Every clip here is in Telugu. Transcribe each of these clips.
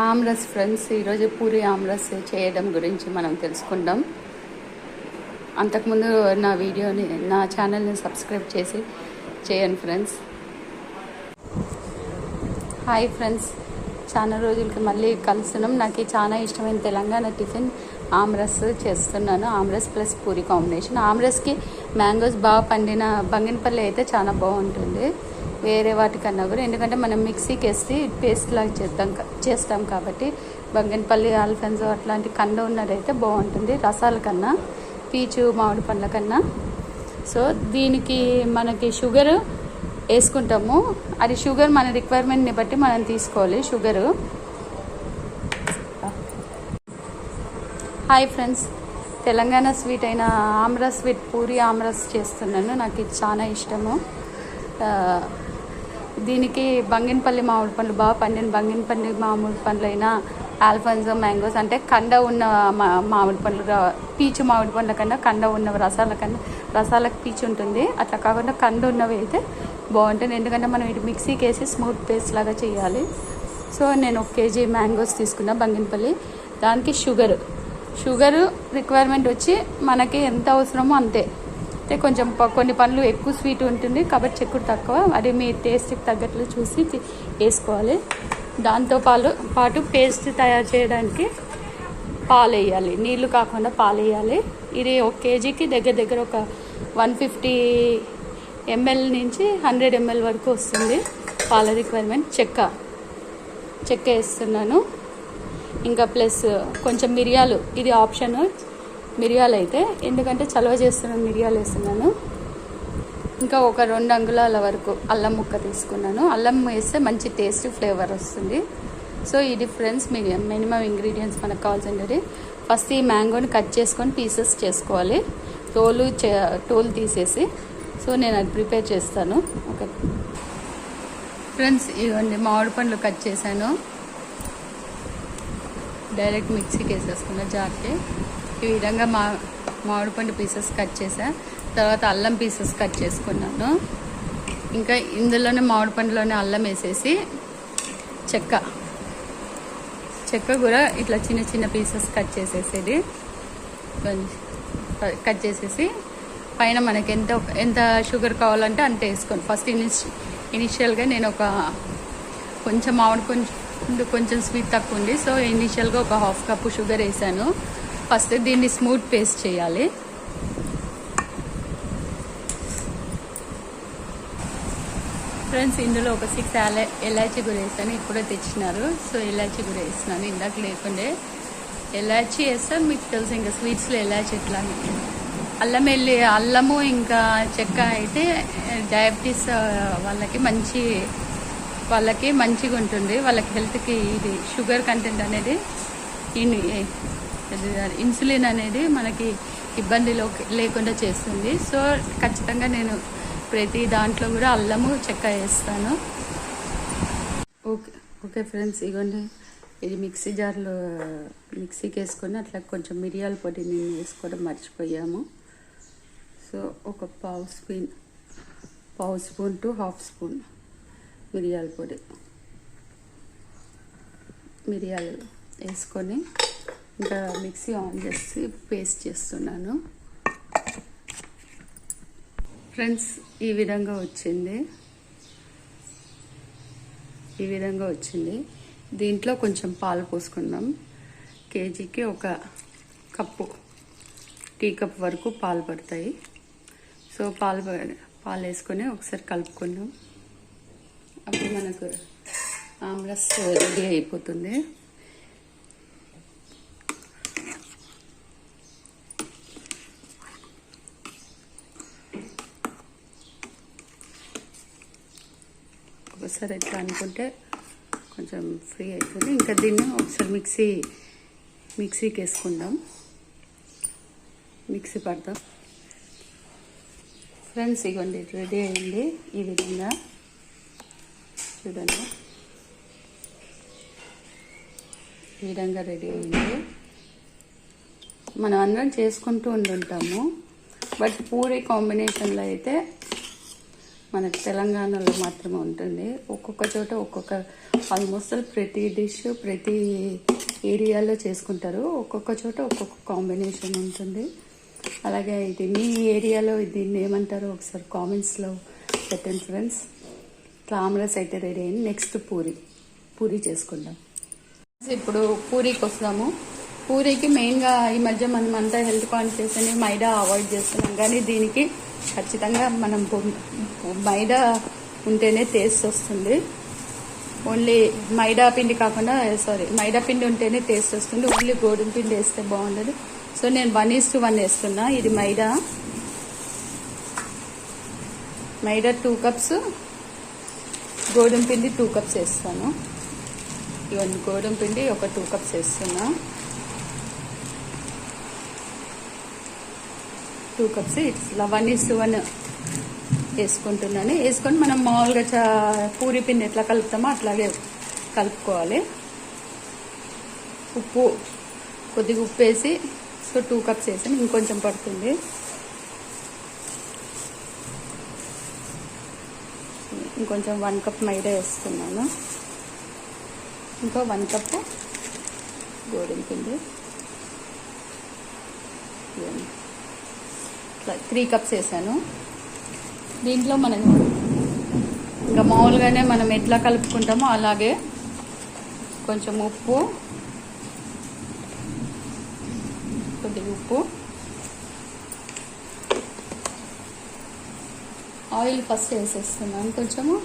ఆమ్రస్ ఫ్రెండ్స్, ఈరోజు పూరి ఆమ్రస్ చేయడం గురించి మనం తెలుసుకుందాం. అంతకుముందు నా ఛానల్ని సబ్స్క్రైబ్ చేయండి ఫ్రెండ్స్. హాయ్ ఫ్రెండ్స్, చాలా రోజులకి మళ్ళీ కలుస్తున్నాం. నాకు చాలా ఇష్టమైన తెలంగాణ టిఫిన్ ఆమ్రస్ చేస్తున్నాను. Amras plus puri combination. ఆమ్రస్కి mangoes బాగా పండిన బంగినపల్లి అయితే చాలా బాగుంటుంది వేరే వాటికన్నా కూడా, ఎందుకంటే మనం మిక్సీకి వేసి పేస్ట్ లాగా చేస్తాం కాబట్టి. బంగినపల్లి, ఆల్ఫెన్సో అట్లాంటి కండ ఉన్నదైతే బాగుంటుంది రసాల కన్నా, పీచు మామిడి పండ్ల కన్నా. సో దీనికి మనకి షుగర్ వేసుకుంటాము. అది షుగర్ మన రిక్వైర్మెంట్ని బట్టి మనం తీసుకోవాలి sugar. Hi friends, Telangana sweet అయిన ఆమ్రస్ విత్ పూరి ఆమ్రస్ చేస్తున్నాను. నాకు ఇది చాలా ఇష్టము. దీనికి బంగినపల్లి మామిడి పండ్లు, బాగా పండిన బంగినపల్లి మామిడి పండ్లు అయినా, ఆల్ఫాన్సో మ్యాంగోస్ అంటే కండ ఉన్న మామిడి పండ్లు, పీచు మామిడి పండ్ల కన్నా కండ ఉన్న రసాలకు పీచు ఉంటుంది. అట్లా కాకుండా కండ ఉన్నవి అయితే బాగుంటుంది, ఎందుకంటే మనం ఇటు మిక్సీకి వేసి స్మూత్ పేస్ట్ లాగా చేయాలి. సో నేను 1 kg మ్యాంగోస్ తీసుకున్నా బంగినపల్లి. దానికి షుగరు రిక్వైర్మెంట్ వచ్చి మనకి ఎంత అవసరమో అంతే. అయితే కొంచెం కొన్ని పండ్లు ఎక్కువ స్వీట్ ఉంటుంది కాబట్టి చెక్కుడు తక్కువ, అది మీ టేస్ట్కి తగ్గట్లు చూసి వేసుకోవాలి. దాంతో పాటు పేస్ట్ తయారు చేయడానికి పాలు వేయాలి, నీళ్లు కాకుండా పాలు వేయాలి. ఇది 1 kgకి దగ్గర ఒక 150 ml నుంచి 100 ml వరకు వస్తుంది పాల రిక్వైర్మెంట్. చెక్క వేస్తున్నాను. ఇంకా ప్లస్ కొంచెం మిరియాలు, ఇది ఆప్షన్. మిరియాలు అయితే ఎందుకంటే చలవ చేస్తున్నాను, మిరియాలు వేస్తున్నాను. ఇంకా ఒక 2 అంగుళాల వరకు అల్లం ముక్క తీసుకున్నాను. అల్లం వేస్తే మంచి టేస్ట్ ఫ్లేవర్ వస్తుంది. సో ఇది ఫ్రెండ్స్ మినిమం ఇంగ్రీడియంట్స్ మనకు కావాల్సినది. ఫస్ట్ ఈ మ్యాంగోని కట్ చేసుకొని పీసెస్ చేసుకోవాలి, తోలు తీసేసి. సో నేను అది ప్రిపేర్ చేస్తాను. ఓకే ఫ్రెండ్స్, ఇవ్వండి మామిడి పండ్లు కట్ చేశాను. డైరెక్ట్ మిక్సీకి వేసేసుకున్న జార్కి. ఈ విధంగా మామిడి పండు పీసెస్ కట్ చేసా. తర్వాత అల్లం పీసెస్ కట్ చేసుకున్నాను. ఇంకా ఇందులోనే మామిడి పండులోనే అల్లం వేసేసి చెక్క కూడా ఇట్లా చిన్న పీసెస్ కట్ చేసేసి పైన మనకి ఎంత షుగర్ కావాలంటే అంత వేసుకోండి. ఫస్ట్ ఇనిషియల్గా నేను కొంచెం మామిడి కొంచెం స్వీట్ తక్కువ ఉంది. సో ఇనిషియల్గా ఒక 1/2 కప్పు షుగర్ వేసాను. ఫస్ట్ దీన్ని స్మూత్ పేస్ట్ చేయాలి. ఫ్రెండ్స్, ఇందులో ఒక 6 ఎలాచీ కూడా వేసాను, ఇప్పుడే తెచ్చినారు. సో ఎలాచీ కూడా వేస్తున్నాను, ఇందాక లేకుండే. ఎలాచీ వేస్తే మీకు తెలుసు ఇంకా స్వీట్స్లో ఎలాచీ ఎట్లా. అల్లము ఇంకా చెక్క అయితే డయాబెటీస్ వాళ్ళకి మంచిగా ఉంటుంది. వాళ్ళకి హెల్త్కి ఇది షుగర్ కంటెంట్ అనేది, ఇన్సులిన్ అనేది మనకి ఇబ్బంది లేకుండా చేస్తుంది. సో ఖచ్చితంగా నేను ప్రతి దాంట్లో కూడా అల్లము చెక్క వేస్తాను. ఓకే ఫ్రెండ్స్, ఇవ్వండి. ఇది మిక్సీ జార్లో మిక్సీకి వేసుకొని అట్లా కొంచెం మిరియాల పొడి నేను వేసుకోవడం మర్చిపోయాము. సో ఒక పావు స్పూన్ టు 1/2 స్పూన్ మిరియాల పొడి, మిరియాలు వేసుకొని ఇంకా మిక్సీ ఆన్ చేసి పేస్ట్ చేస్తున్నాను. ఫ్రెండ్స్, ఈ విధంగా వచ్చింది. దీంట్లో కొంచెం పాలు పోసుకుందాం. కేజీకి ఒక టీ కప్ వరకు పాలు పడతాయి. సో పాలు వేసుకొని ఒకసారి కలుపుకుందాం. అప్పుడు మనకు ఆమ్రస్ రెడీ అయిపోతుంది. ఒకసారి ఎట్లా అనుకుంటే కొంచెం ఫ్రీ అవుతుంది. ఇంకా దీన్ని ఒకసారి మిక్సీకి వేసుకుందాం, మిక్సీ పడతాం. ఫ్రెండ్స్, ఇవ్వండి రెడీ అయింది. ఈ విధంగా చూడండి, ఈ విధంగా రెడీ అయింది. మనం అందరం చేసుకుంటూ ఉంటుంటాము, బట్ పూరి కాంబినేషన్లో అయితే మనకి తెలంగాణలో మాత్రమే ఉంటుంది. ఒక్కొక్క చోట ఒక్కొక్క ఆల్మోస్ట్ ప్రతి డిష్ ప్రతి ఏరియాలో చేసుకుంటారు. ఒక్కొక్క చోట ఒక్కొక్క కాంబినేషన్ ఉంటుంది. అలాగే ఇది మీ ఏరియాలో దీన్ని ఏమంటారో ఒకసారి కామెంట్స్లో పెట్టండి ఫ్రెండ్స్. ఆమ్లెట్స్ అయితే రెడీ అయింది. నెక్స్ట్ పూరి చేసుకుందాం. ఇప్పుడు పూరీకి వస్తాము. పూరీకి మెయిన్గా ఈ మధ్య మనం అంతా హెల్త్ కాన్షియస్ అని మైదా అవాయిడ్ చేస్తున్నాం, కానీ దీనికి ఖచ్చితంగా మనం మైదా ఉంటేనే టేస్ట్ వస్తుంది. ఓన్లీ మైదా పిండి కాకుండా మైదా పిండి ఉంటేనే టేస్ట్ వస్తుంది. ఓన్లీ గోధుమ పిండి వేస్తే బాగుండదు. సో నేను 1:1 వేస్తున్నా. ఇది మైదా 2 కప్స్, గోధుమ పిండి 2 కప్స్ వేస్తాను. ఇవన్నీ గోధుమ పిండి ఒక 2 కప్స్ వేస్తున్నా. 2 కప్స్ ఇట్లా 1:1 వేసుకుంటున్నాను. వేసుకొని మనం మామూలుగా పూరి పిండి ఎట్లా కలుపుతామో అట్లాగే కలుపుకోవాలి. కొద్దిగా ఉప్పు వేసి 2 కప్స్ వేసాను. ఇంకొంచెం పడుతుంది. ఇంకొంచెం 1 కప్ మైదా వేస్తున్నాను. ఇంకో 1 కప్పు గోధుమ పిండి, ఇట్లా 3 కప్స్ వేసాను. దీంట్లో మనం ఇంకా మామూలుగానే మనం ఎట్లా కలుపుకుంటామో అలాగే కొంచెం ఉప్పు, కొద్దిగా ఉప్పు, ఆయిల్ ఫస్ట్ వేసేస్తున్నాను. కొంచెము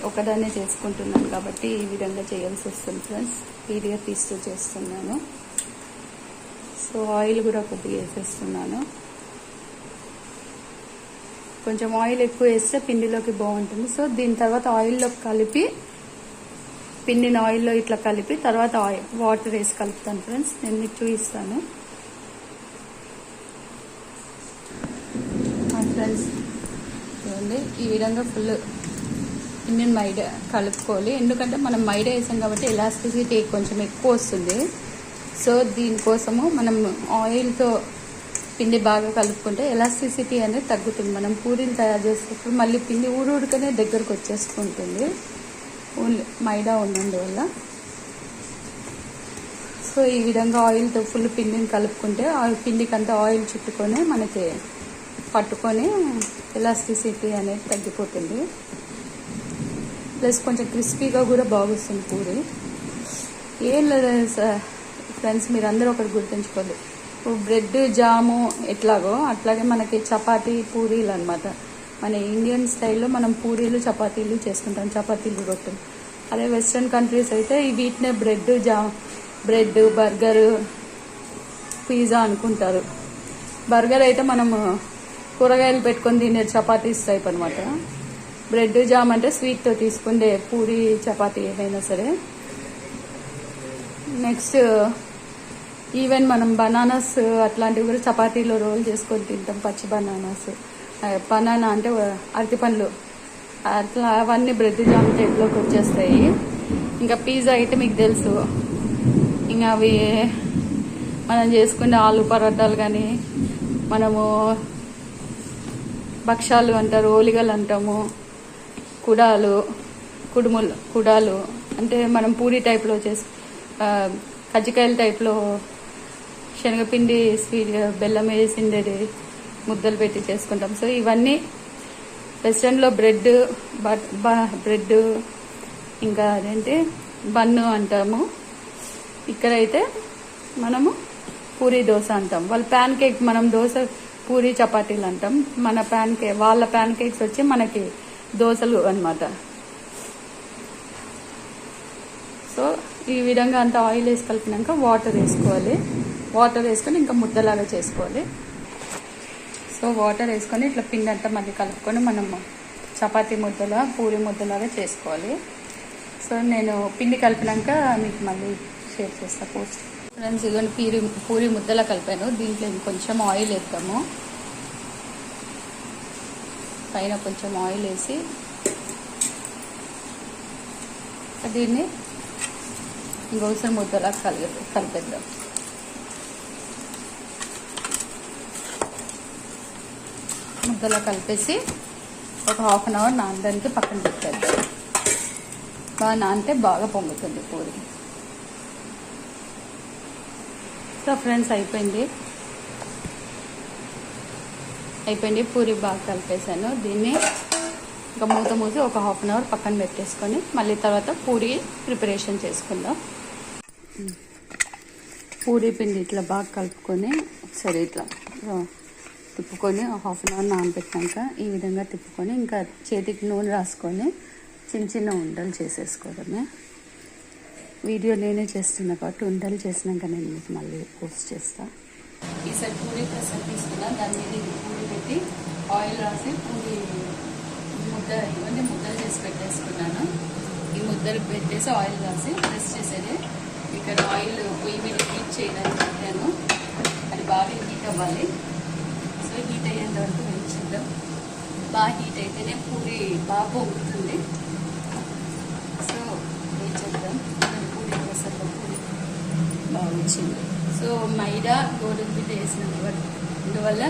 ఒకదాన్నే చేసుకుంటున్నాను కాబట్టి ఈ విధంగా చేయాల్సి వస్తుంది ఫ్రెండ్స్. వీడియో తీస్తూ చేస్తున్నాను. సో ఆయిల్ కూడా కొద్దిగా వేసేస్తున్నాను. కొంచెం ఆయిల్ ఎక్కువ వేస్తే పిండిలోకి బాగుంటుంది. సో దీని తర్వాత ఆయిల్లో కలిపి పిండిని ఆయిల్లో ఇట్లా కలిపి తర్వాత వాటర్ వేసి కలుపుతాను ఫ్రెండ్స్. నేను మీకు చూపిస్తాను ఫ్రెండ్స్. చూడండి, ఈ విధంగా ఫుల్ పిండిని మైదా కలుపుకోవాలి. ఎందుకంటే మనం మైదా వేసాం కాబట్టి ఎలాస్టిసిటీ కొంచెం ఎక్కువ వస్తుంది. సో దీనికోసము మనం ఆయిల్తో పిండి బాగా కలుపుకుంటే ఎలాస్టిసిటీ అనేది తగ్గుతుంది. మనం పూరీలు తయారు చేసేటప్పుడు మళ్ళీ పిండి ఊరుకనే దగ్గరకు వచ్చేసుకుంటుంది ఓన్లీ మైదా ఉన్నందువల్ల. సో ఈ విధంగా ఆయిల్తో ఫుల్ పిండిని కలుపుకుంటే ఆ పిండికి అంతా ఆయిల్ చుట్టుకొని మనకి పట్టుకొని ఎలాస్టిసిటీ అనేది తగ్గిపోతుంది. ప్లస్ కొంచెం క్రిస్పీగా కూడా బాగుస్తుంది పూరి. ఏం లేదు ఫ్రెండ్స్, మీరు అందరూ ఒకటి గుర్తుంచుకోండి. బ్రెడ్ జాము ఎట్లాగో అట్లాగే మనకి చపాతీ పూరీలు అనమాట. మన ఇండియన్ స్టైల్లో మనం పూరీలు చపాతీలు చేసుకుంటాం, చపాతీలు రొట్టెలు. అదే వెస్ట్రన్ కంట్రీస్ అయితే వీటినే బ్రెడ్ బర్గర్ పిజ్జా అనుకుంటారు. బర్గర్ అయితే మనము కూరగాయలు పెట్టుకొని తినే చపాతీస్ టైప్ అనమాట. బ్రెడ్ జామ్ అంటే స్వీట్తో తీసుకుండే పూరి చపాతీ ఏదైనా సరే. నెక్స్ట్ ఈవెన్ మనం బనానాస్ అట్లాంటివి కూడా చపాతీలో రోల్ చేసుకొని తింటాం. పచ్చి బనానా అంటే అరటి పండ్లు అట్లా అవన్నీ బ్రెడ్ జామ్ టైప్లోకి వచ్చేస్తాయి. ఇంకా పిజ్జా అయితే మీకు తెలుసు, ఇంకా అవి మనం చేసుకునే ఆలు పరోటాలు కానీ, మనము భక్షాలు అంటారు, ఓలిగలు అంటాము, కుడాలు అంటే మనం పూరి టైప్లో కజ్జికాయల టైప్లో శనగపిండి స్వీట్ బెల్లం వేసిండేది ముద్దలు పెట్టి చేసుకుంటాం. సో ఇవన్నీ వెస్ట్రన్లో బ్రెడ్ ఇంకా అదేంటి బన్ను అంటాము. ఇక్కడైతే మనము పూరి దోశ అంటాం. వాళ్ళ ప్యాన్ కేక్, మనం దోశ పూరి చపాతీలు అంటాం. వాళ్ళ ప్యాన్ కేక్స్ వచ్చి మనకి దోశలు అన్నమాట. సో ఈ విధంగా అంతా ఆయిల్ వేసి కలిపినాక వాటర్ వేసుకోవాలి. వాటర్ వేసుకొని ఇంకా ముద్దలాగా చేసుకోవాలి. సో వాటర్ వేసుకొని ఇట్లా పిండి అంతా మళ్ళీ కలుపుకొని మనం చపాతీ ముద్దలా పూరి ముద్దలాగా చేసుకోవాలి. సో నేను పిండి కలిపినాక మీకు మళ్ళీ షేర్ చేస్తా పోస్ట్. ఫ్రెండ్స్ ఇదిగోండి పూరి ముద్దలా కలిపాను. దీంట్లో ఇంకొంచెం ఆయిల్ వేద్దాము. పైన కొంచెం ఆయిల్ వేసి దీన్ని ఇంకొకసారి ముద్దలా కలిపేద్దాం. ముద్దలా కలిపేసి ఒక హాఫ్ అన్ అవర్ నానడానికి పక్కన పెట్టేద్దాం. బాగా నానితే బాగా పొంగుతుంది పూరి. సో ఫ్రెండ్స్ అయిపోయింది పూరి బాగా కలిపేసాను. దీన్ని ఇంకా మూత మూసి ఒక హాఫ్ అన్ అవర్ పక్కన పెట్టేసుకొని మళ్ళీ తర్వాత పూరి ప్రిపరేషన్ చేసుకుందాం. పూరి పిండి ఇట్లా బాగా కలుపుకొని ఒకసారి ఇట్లా తిప్పుకొని హాఫ్ అన్ అవర్ నానబెట్టినాక ఈ విధంగా తిప్పుకొని ఇంకా చేతికి నూనె రాసుకొని చిన్న చిన్న ఉండలు చేసేసుకోవడమే. వీడియో నేనే చేస్తున్నా కాబట్టి ఉండలు చేసినాక నేను మీకు మళ్ళీ పోస్ట్ చేస్తాను. ఈసారి పూరి ప్రెసర్ తీసుకున్నా, దాని మీద పూరి పెట్టి ఆయిల్ రాసి పూరి ఇవన్నీ ముద్దలు చేసి పెట్టేసుకున్నాను. ఈ ముద్దలు పెట్టేసి ఆయిల్ రాసి ప్రెస్ చేసేది. ఇక్కడ ఆయిల్ పొయ్యి మీద హీట్ చేయడానికి పెట్టాను. అది బాగా హీట్ అవ్వాలి. సో హీట్ అయ్యేంత వరకు వేయించుద్దాం. బాగా హీట్ అయితేనే పూరి బాగా పొంగుతుంది. సో వేయించేద్దాం. పూరి ప్రెసర్లో పూరి బాగా వచ్చింది. సో మైదా గోధుమ పిండి వేసినందువల్ల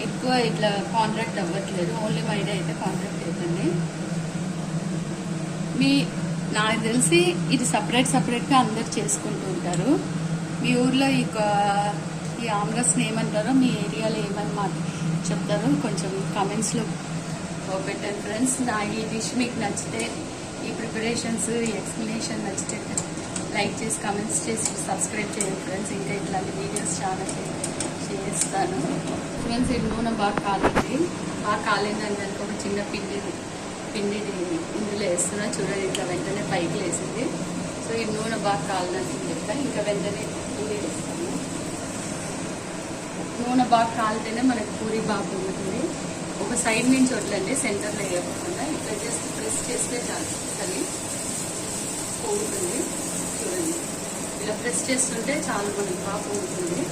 ఎక్కువ ఇట్లా కాంట్రాక్ట్ అవ్వట్లేదు. ఓన్లీ మైదా అయితే కాంట్రాక్ట్ అవుతుంది. నాకు తెలిసి ఇది సపరేట్గా అందరు చేసుకుంటూ ఉంటారు. మీ ఊర్లో ఈ ఆమ్లెట్స్ని ఏమంటారో, మీ ఏరియాలో ఏమని చెప్తారో కొంచెం కామెంట్స్లో పెట్టండి ఫ్రెండ్స్. ఈ డిష్ మీకు నచ్చితే, ఈ ప్రిపరేషన్స్, ఈ ఎక్స్ప్లెనేషన్ నచ్చితే లైక్ చేసి కామెంట్స్ చేసి సబ్స్క్రైబ్ చేయండి ఫ్రెండ్స్. ఇంకా ఇట్లాంటి వీడియోస్ చాలా చేస్తాను ఫ్రెండ్స్. ఇది నూనె బాగా కాలింది. బాగా కాలిందని దానికి ఒక చిన్న పిండిది ఇందులో వేస్తున్నా చూడండి. ఇట్లా వెంటనే పైకి లేసింది. సో ఈ నూనె బాగా కాలినట్టు చెప్తా. ఇంకా వెంటనే పూరి వేస్తాను. నూనె బాగా కాలితేనే మనకి పూరి బాగా పొంగుతుంది. ఒక సైడ్ నుంచి వదలండి, సెంటర్లో వేయకుండా ఇట్లా జస్ట్ ప్రెస్ చేస్తే చాలు చలి పొంగుతుంది. చూడండి ఇలా ప్రెస్ చేస్తుంటే చాలా మనకి బాగా పొంగుతుంది.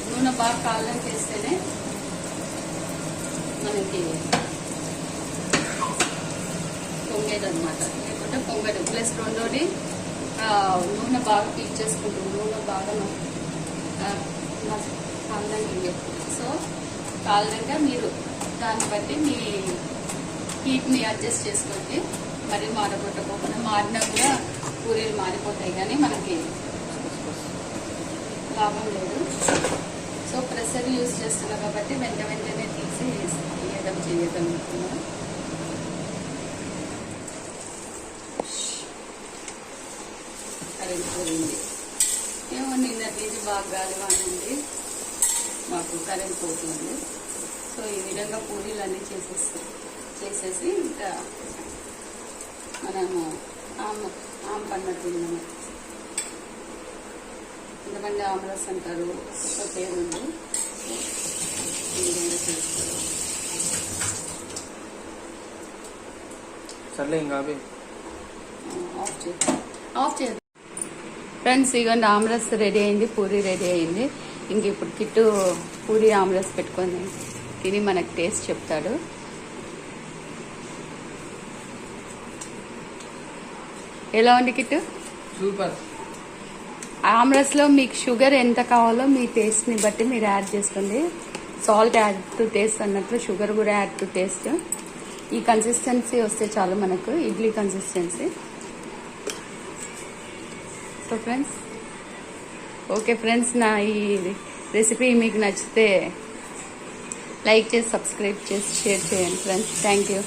నూనె బాగా కాలం చేస్తేనే మనకి పొంగేదన్నమాట, లేకుంటే పొంగదు. ప్లస్ రెండోది నూనె బాగా పీక్ చేసుకుంటుంది. నూనె బాగా కాలంగా. సో కాలంగా మీరు దాన్ని బట్టి మీ హీట్ని అడ్జస్ట్ చేసుకోండి. మరి మాడగొట్టకుండా, మాడినా కూడా పూరీలు మారిపోతాయి కానీ మనకి లాభం లేదు. సో ప్రెషర్ యూజ్ చేస్తున్నా కాబట్టి వెంటనే తీసి చేయగలుగుతున్నాను. కరెంట్ పోయింది ఏమో, నిన్న తీసి బాగా గాలివానండి, మాకు కరెంట్ పోతుంది. సో ఈ విధంగా పూరీలు అన్నీ చేసేసి ఇంకా మనము ఆంపన్న తిన్నాము. కొంతమంది ఆమ్లెట్స్ అంటారు, ఒక పేరు ఉంది. ఈ విధంగా చేస్తారు. ఆఫ్ చేద్దాం ఫ్రెండ్స్. ఇగోండి ఆమ్లెట్స్ రెడీ అయింది, పూరి రెడీ అయింది. ఇంక ఇప్పుడు కిట్టు పూరి ఆమ్లెట్స్ పెట్టుకొని తిని మనకు టేస్ట్ చెప్తాడు. ఎలా ఉంది కిట్టు? సూపర్. ఆమ్లెట్స్లో మీకు షుగర్ ఎంత కావాలో మీ టేస్ట్ని బట్టి మీరు యాడ్ చేసుకోండి. సాల్ట్ యాడ్ టు టేస్ట్ అన్నట్లు షుగర్ కూడా యాడ్ టు టేస్ట్. ఈ కన్సిస్టెన్సీ వస్తే చాలు మనకు, idli consistency. So friends, okay friends, నా ఈ రెసిపీ మీకు నచ్చితే లైక్ చేసి సబ్స్క్రైబ్ చేసి షేర్ చేయండి ఫ్రెండ్స్. Thank you.